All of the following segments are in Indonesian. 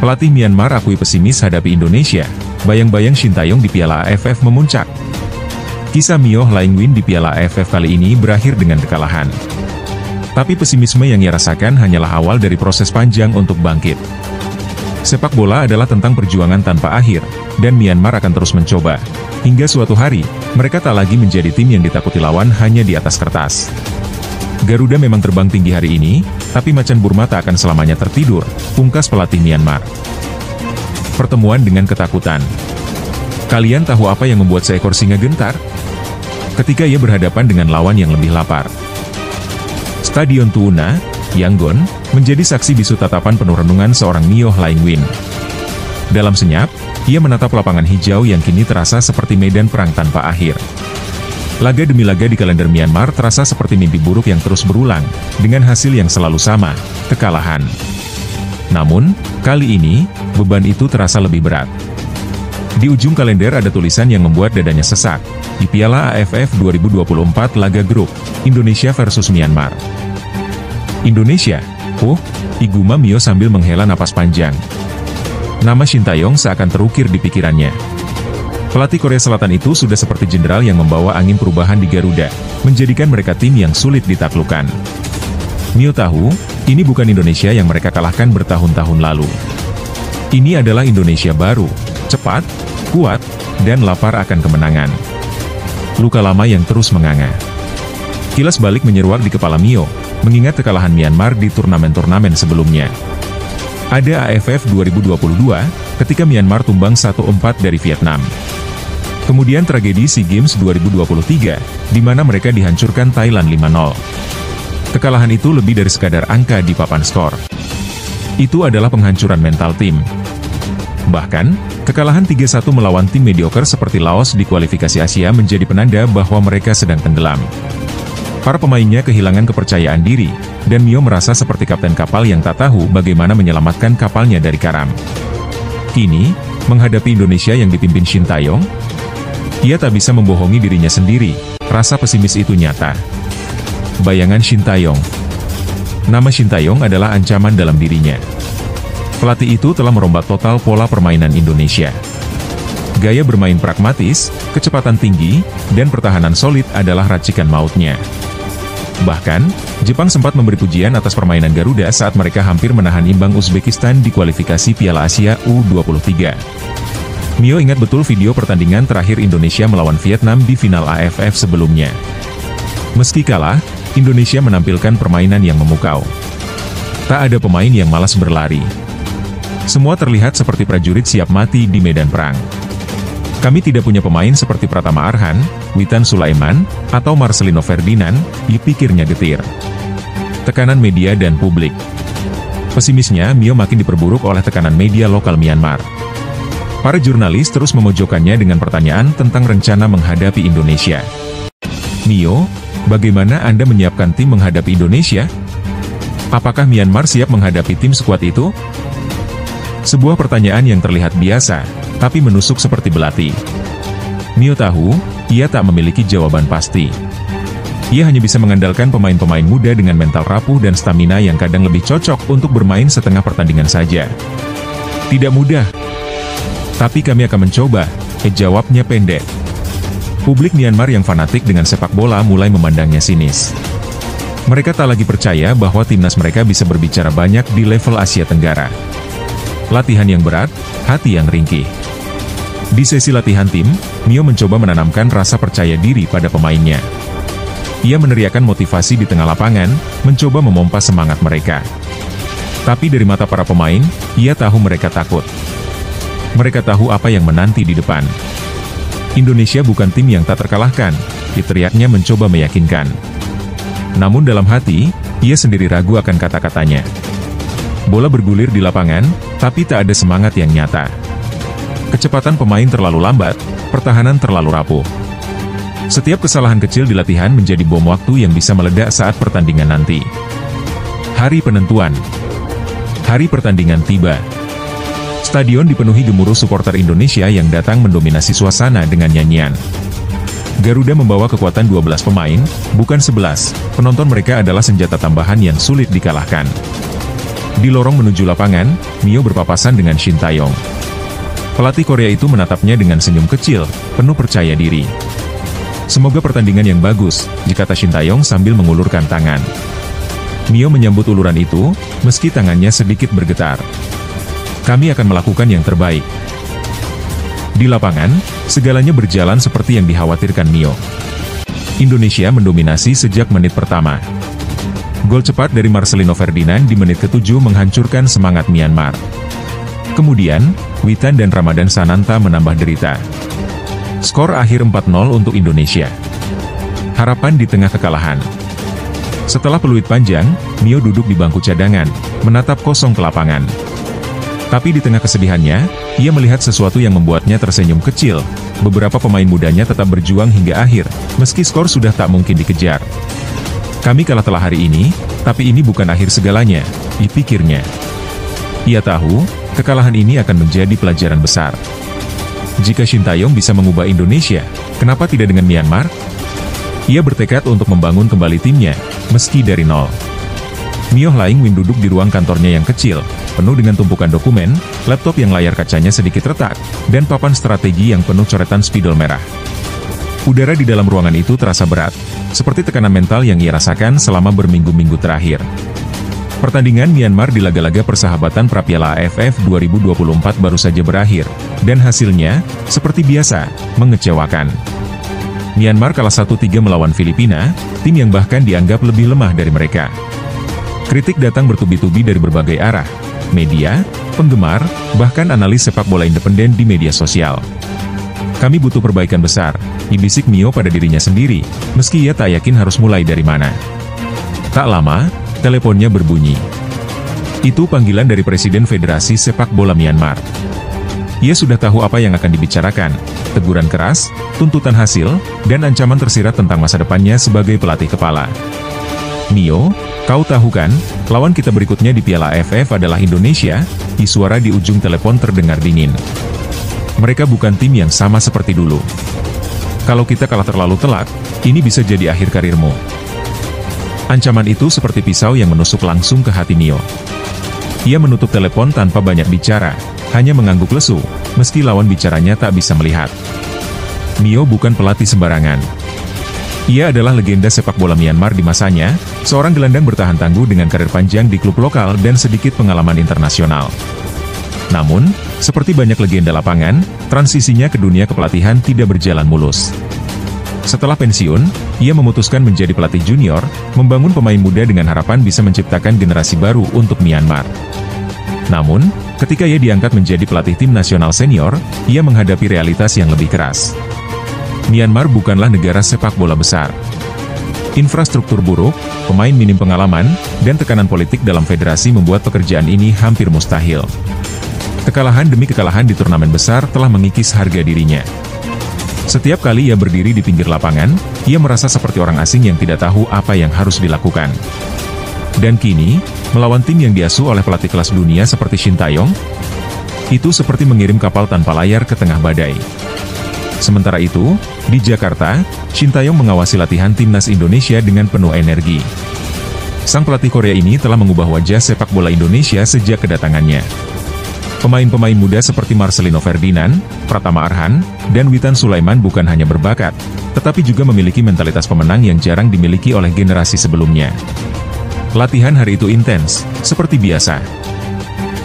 Pelatih Myanmar akui pesimis hadapi Indonesia, bayang-bayang Shin Tae-yong di Piala AFF memuncak. Kisah Myo Hlaing-win di Piala AFF kali ini berakhir dengan kekalahan. Tapi pesimisme yang ia rasakan hanyalah awal dari proses panjang untuk bangkit. Sepak bola adalah tentang perjuangan tanpa akhir, dan Myanmar akan terus mencoba. Hingga suatu hari, mereka tak lagi menjadi tim yang ditakuti lawan hanya di atas kertas. Garuda memang terbang tinggi hari ini, tapi macan Burma tak akan selamanya tertidur, pungkas pelatih Myanmar. Pertemuan dengan ketakutan. Kalian tahu apa yang membuat seekor singa gentar? Ketika ia berhadapan dengan lawan yang lebih lapar. Stadion Tuuna, Yangon, menjadi saksi bisu tatapan penuh renungan seorang Myo Hlaing-win. Dalam senyap, ia menatap lapangan hijau yang kini terasa seperti medan perang tanpa akhir. Laga demi laga di kalender Myanmar terasa seperti mimpi buruk yang terus berulang, dengan hasil yang selalu sama, kekalahan. Namun, kali ini, beban itu terasa lebih berat. Di ujung kalender ada tulisan yang membuat dadanya sesak. Di Piala AFF 2024 laga grup, Indonesia versus Myanmar. Indonesia, iguma Myo sambil menghela napas panjang. Nama Shin Tae-yong seakan terukir di pikirannya. Pelatih Korea Selatan itu sudah seperti jenderal yang membawa angin perubahan di Garuda, menjadikan mereka tim yang sulit ditaklukkan. Myo tahu, ini bukan Indonesia yang mereka kalahkan bertahun-tahun lalu. Ini adalah Indonesia baru, cepat, kuat, dan lapar akan kemenangan. Luka lama yang terus menganga. Kilas balik menyeruak di kepala Myo, mengingat kekalahan Myanmar di turnamen-turnamen sebelumnya. Ada AFF 2022, ketika Myanmar tumbang 1-4 dari Vietnam. Kemudian tragedi SEA Games 2023, di mana mereka dihancurkan Thailand 5-0. Kekalahan itu lebih dari sekadar angka di papan skor. Itu adalah penghancuran mental tim. Bahkan, kekalahan 3-1 melawan tim mediocre seperti Laos di kualifikasi Asia menjadi penanda bahwa mereka sedang tenggelam. Para pemainnya kehilangan kepercayaan diri, dan Myo merasa seperti kapten kapal yang tak tahu bagaimana menyelamatkan kapalnya dari karam. Kini, menghadapi Indonesia yang dipimpin Shin Tae-yong, ia tak bisa membohongi dirinya sendiri, rasa pesimis itu nyata. Bayangan Shin Tae-yong. Nama Shin Tae-yong adalah ancaman dalam dirinya. Pelatih itu telah merombak total pola permainan Indonesia. Gaya bermain pragmatis, kecepatan tinggi, dan pertahanan solid adalah racikan mautnya. Bahkan, Jepang sempat memberi pujian atas permainan Garuda saat mereka hampir menahan imbang Uzbekistan di kualifikasi Piala Asia U23. Myo ingat betul video pertandingan terakhir Indonesia melawan Vietnam di final AFF sebelumnya. Meski kalah, Indonesia menampilkan permainan yang memukau. Tak ada pemain yang malas berlari. Semua terlihat seperti prajurit siap mati di medan perang. Kami tidak punya pemain seperti Pratama Arhan, Witan Sulaiman, atau Marcelino Ferdinand, dipikirnya getir. Tekanan media dan publik. Pesimisnya Myo makin diperburuk oleh tekanan media lokal Myanmar. Para jurnalis terus memojokkannya dengan pertanyaan tentang rencana menghadapi Indonesia. Myo, bagaimana Anda menyiapkan tim menghadapi Indonesia? Apakah Myanmar siap menghadapi tim sekuat itu? Sebuah pertanyaan yang terlihat biasa, tapi menusuk seperti belati. Myo tahu, ia tak memiliki jawaban pasti. Ia hanya bisa mengandalkan pemain-pemain muda dengan mental rapuh dan stamina yang kadang lebih cocok untuk bermain setengah pertandingan saja. Tidak mudah. Tapi kami akan mencoba, jawabnya pendek. Publik Myanmar yang fanatik dengan sepak bola mulai memandangnya sinis. Mereka tak lagi percaya bahwa timnas mereka bisa berbicara banyak di level Asia Tenggara. Latihan yang berat, hati yang ringkih. Di sesi latihan tim, Myo mencoba menanamkan rasa percaya diri pada pemainnya. Ia meneriakan motivasi di tengah lapangan, mencoba memompa semangat mereka. Tapi dari mata para pemain, ia tahu mereka takut. Mereka tahu apa yang menanti di depan. Indonesia bukan tim yang tak terkalahkan, teriaknya mencoba meyakinkan. Namun dalam hati, ia sendiri ragu akan kata-katanya. Bola bergulir di lapangan, tapi tak ada semangat yang nyata. Kecepatan pemain terlalu lambat, pertahanan terlalu rapuh. Setiap kesalahan kecil di latihan menjadi bom waktu yang bisa meledak saat pertandingan nanti. Hari penentuan. Hari pertandingan tiba. Stadion dipenuhi gemuruh supporter Indonesia yang datang mendominasi suasana dengan nyanyian. Garuda membawa kekuatan 12 pemain, bukan 11, penonton mereka adalah senjata tambahan yang sulit dikalahkan. Di lorong menuju lapangan, Mio berpapasan dengan Shin Tae-yong. Pelatih Korea itu menatapnya dengan senyum kecil, penuh percaya diri. "Semoga pertandingan yang bagus," kata Shin Tae-yong sambil mengulurkan tangan. Mio menyambut uluran itu, meski tangannya sedikit bergetar. "Kami akan melakukan yang terbaik." Di lapangan, segalanya berjalan seperti yang dikhawatirkan Mio. Indonesia mendominasi sejak menit pertama. Gol cepat dari Marcelino Ferdinand di menit ke-7 menghancurkan semangat Myanmar. Kemudian, Witan dan Ramadan Sananta menambah derita. Skor akhir 4-0 untuk Indonesia. Harapan di tengah kekalahan. Setelah peluit panjang, Mio duduk di bangku cadangan, menatap kosong ke lapangan. Tapi di tengah kesedihannya, ia melihat sesuatu yang membuatnya tersenyum kecil. Beberapa pemain mudanya tetap berjuang hingga akhir, meski skor sudah tak mungkin dikejar. "Kami kalah telah hari ini, tapi ini bukan akhir segalanya," dipikirnya. Ia tahu, kekalahan ini akan menjadi pelajaran besar. Jika Shin Tae-yong bisa mengubah Indonesia, kenapa tidak dengan Myanmar? Ia bertekad untuk membangun kembali timnya, meski dari nol. Mio Hlaing-win duduk di ruang kantornya yang kecil, penuh dengan tumpukan dokumen, laptop yang layar kacanya sedikit retak, dan papan strategi yang penuh coretan spidol merah. Udara di dalam ruangan itu terasa berat, seperti tekanan mental yang ia rasakan selama berminggu-minggu terakhir. Pertandingan Myanmar di laga-laga persahabatan Prapiala AFF 2024 baru saja berakhir, dan hasilnya, seperti biasa, mengecewakan. Myanmar kalah 1-3 melawan Filipina, tim yang bahkan dianggap lebih lemah dari mereka. Kritik datang bertubi-tubi dari berbagai arah, media, penggemar, bahkan analis sepak bola independen di media sosial. "Kami butuh perbaikan besar," dibisik Mio pada dirinya sendiri, meski ia tak yakin harus mulai dari mana. Tak lama, teleponnya berbunyi. Itu panggilan dari Presiden Federasi Sepak Bola Myanmar. Ia sudah tahu apa yang akan dibicarakan, teguran keras, tuntutan hasil, dan ancaman tersirat tentang masa depannya sebagai pelatih kepala. "Mio, kau tahu kan, lawan kita berikutnya di Piala AFF adalah Indonesia," suara di ujung telepon terdengar dingin. "Mereka bukan tim yang sama seperti dulu. Kalau kita kalah terlalu telat, ini bisa jadi akhir karirmu." Ancaman itu seperti pisau yang menusuk langsung ke hati Mio. Ia menutup telepon tanpa banyak bicara, hanya mengangguk lesu, meski lawan bicaranya tak bisa melihat. Mio bukan pelatih sembarangan. Ia adalah legenda sepak bola Myanmar di masanya, seorang gelandang bertahan tangguh dengan karir panjang di klub lokal dan sedikit pengalaman internasional. Namun, seperti banyak legenda lapangan, transisinya ke dunia kepelatihan tidak berjalan mulus. Setelah pensiun, ia memutuskan menjadi pelatih junior, membangun pemain muda dengan harapan bisa menciptakan generasi baru untuk Myanmar. Namun, ketika ia diangkat menjadi pelatih tim nasional senior, ia menghadapi realitas yang lebih keras. Myanmar bukanlah negara sepak bola besar. Infrastruktur buruk, pemain minim pengalaman, dan tekanan politik dalam federasi membuat pekerjaan ini hampir mustahil. Kekalahan demi kekalahan di turnamen besar telah mengikis harga dirinya. Setiap kali ia berdiri di pinggir lapangan, ia merasa seperti orang asing yang tidak tahu apa yang harus dilakukan. Dan kini, melawan tim yang diasuh oleh pelatih kelas dunia seperti Shin Tae-yong, itu seperti mengirim kapal tanpa layar ke tengah badai. Sementara itu, di Jakarta, Shin Tae-yong mengawasi latihan timnas Indonesia dengan penuh energi. Sang pelatih Korea ini telah mengubah wajah sepak bola Indonesia sejak kedatangannya. Pemain-pemain muda seperti Marcelino Ferdinand, Pratama Arhan, dan Witan Sulaiman bukan hanya berbakat, tetapi juga memiliki mentalitas pemenang yang jarang dimiliki oleh generasi sebelumnya. Latihan hari itu intens, seperti biasa.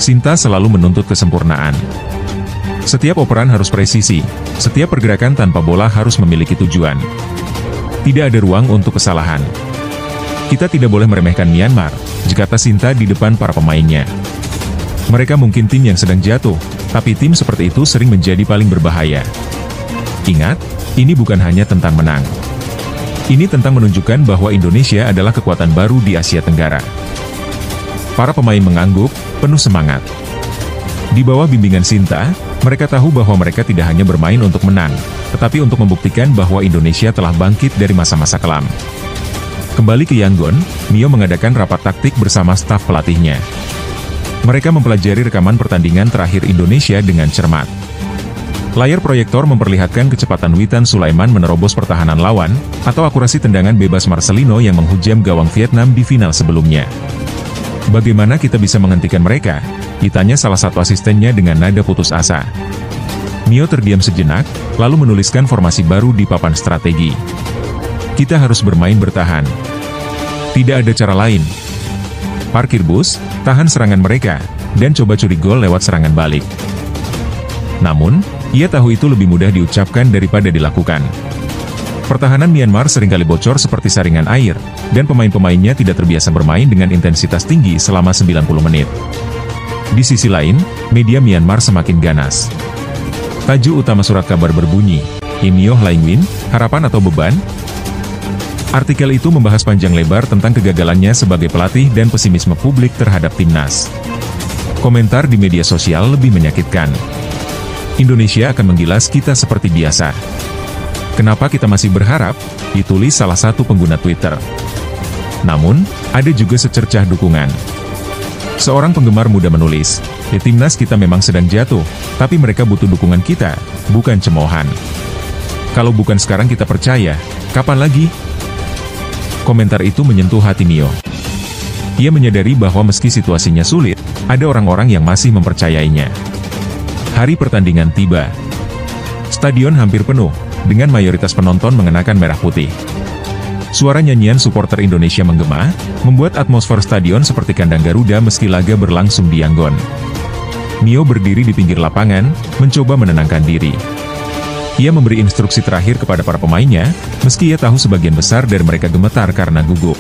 Sinta selalu menuntut kesempurnaan. Setiap operan harus presisi, setiap pergerakan tanpa bola harus memiliki tujuan. Tidak ada ruang untuk kesalahan. "Kita tidak boleh meremehkan Myanmar," kata Sinta di depan para pemainnya. "Mereka mungkin tim yang sedang jatuh, tapi tim seperti itu sering menjadi paling berbahaya. Ingat, ini bukan hanya tentang menang. Ini tentang menunjukkan bahwa Indonesia adalah kekuatan baru di Asia Tenggara." Para pemain mengangguk, penuh semangat. Di bawah bimbingan Sinta, mereka tahu bahwa mereka tidak hanya bermain untuk menang, tetapi untuk membuktikan bahwa Indonesia telah bangkit dari masa-masa kelam. Kembali ke Yangon, Mio mengadakan rapat taktik bersama staf pelatihnya. Mereka mempelajari rekaman pertandingan terakhir Indonesia dengan cermat. Layar proyektor memperlihatkan kecepatan Witan Sulaiman menerobos pertahanan lawan, atau akurasi tendangan bebas Marcelino yang menghujam gawang Vietnam di final sebelumnya. Bagaimana kita bisa menghentikan mereka? Ditanya salah satu asistennya dengan nada putus asa. Mio terdiam sejenak, lalu menuliskan formasi baru di papan strategi. Kita harus bermain bertahan. Tidak ada cara lain. Parkir bus, tahan serangan mereka, dan coba curi gol lewat serangan balik. Namun, ia tahu itu lebih mudah diucapkan daripada dilakukan. Pertahanan Myanmar seringkali bocor seperti saringan air, dan pemain-pemainnya tidak terbiasa bermain dengan intensitas tinggi selama 90 menit. Di sisi lain, media Myanmar semakin ganas. Tajuk utama surat kabar berbunyi, Im Myo Hlaing Win, harapan atau beban? Artikel itu membahas panjang lebar tentang kegagalannya sebagai pelatih dan pesimisme publik terhadap timnas. Komentar di media sosial lebih menyakitkan. Indonesia akan menggilas kita seperti biasa. Kenapa kita masih berharap? Ditulis salah satu pengguna Twitter. Namun, ada juga secercah dukungan. Seorang penggemar muda menulis, timnas kita memang sedang jatuh, tapi mereka butuh dukungan kita, bukan cemoohan. Kalau bukan sekarang kita percaya, kapan lagi? Komentar itu menyentuh hati Mio. Ia menyadari bahwa meski situasinya sulit, ada orang-orang yang masih mempercayainya. Hari pertandingan tiba. Stadion hampir penuh, dengan mayoritas penonton mengenakan merah putih. Suara nyanyian supporter Indonesia menggema, membuat atmosfer stadion seperti kandang Garuda meski laga berlangsung di Yangon. Mio berdiri di pinggir lapangan, mencoba menenangkan diri. Ia memberi instruksi terakhir kepada para pemainnya, meski ia tahu sebagian besar dari mereka gemetar karena gugup.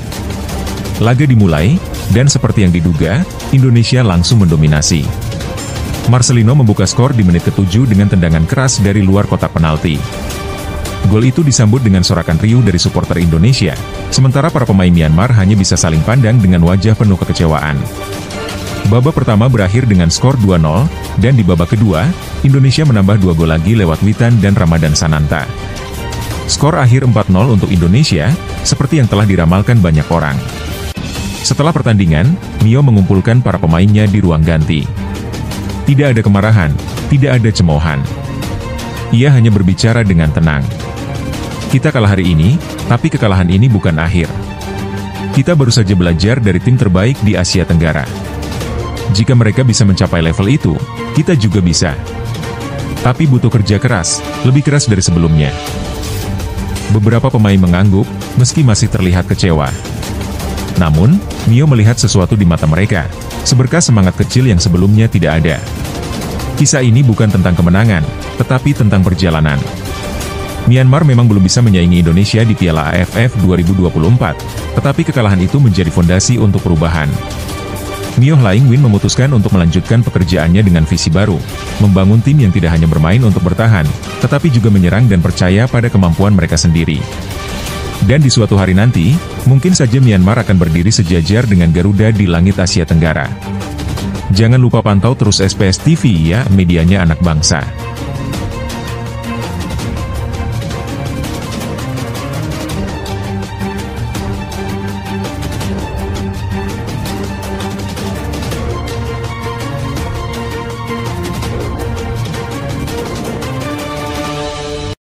Laga dimulai, dan seperti yang diduga, Indonesia langsung mendominasi. Marcelino membuka skor di menit ke-7 dengan tendangan keras dari luar kotak penalti. Gol itu disambut dengan sorakan riuh dari supporter Indonesia, sementara para pemain Myanmar hanya bisa saling pandang dengan wajah penuh kekecewaan. Babak pertama berakhir dengan skor 2-0, dan di babak kedua, Indonesia menambah 2 gol lagi lewat Witan dan Ramadan Sananta. Skor akhir 4-0 untuk Indonesia, seperti yang telah diramalkan banyak orang. Setelah pertandingan, Mio mengumpulkan para pemainnya di ruang ganti. Tidak ada kemarahan, tidak ada cemoohan. Ia hanya berbicara dengan tenang. Kita kalah hari ini, tapi kekalahan ini bukan akhir. Kita baru saja belajar dari tim terbaik di Asia Tenggara. Jika mereka bisa mencapai level itu, kita juga bisa. Tapi butuh kerja keras, lebih keras dari sebelumnya. Beberapa pemain mengangguk, meski masih terlihat kecewa. Namun, Mio melihat sesuatu di mata mereka, seberkas semangat kecil yang sebelumnya tidak ada. Kisah ini bukan tentang kemenangan, tetapi tentang perjalanan. Myanmar memang belum bisa menyaingi Indonesia di Piala AFF 2024, tetapi kekalahan itu menjadi fondasi untuk perubahan. Myo Hlaing Win memutuskan untuk melanjutkan pekerjaannya dengan visi baru, membangun tim yang tidak hanya bermain untuk bertahan, tetapi juga menyerang dan percaya pada kemampuan mereka sendiri. Dan di suatu hari nanti, mungkin saja Myanmar akan berdiri sejajar dengan Garuda di langit Asia Tenggara. Jangan lupa pantau terus SPS TV ya, medianya anak bangsa.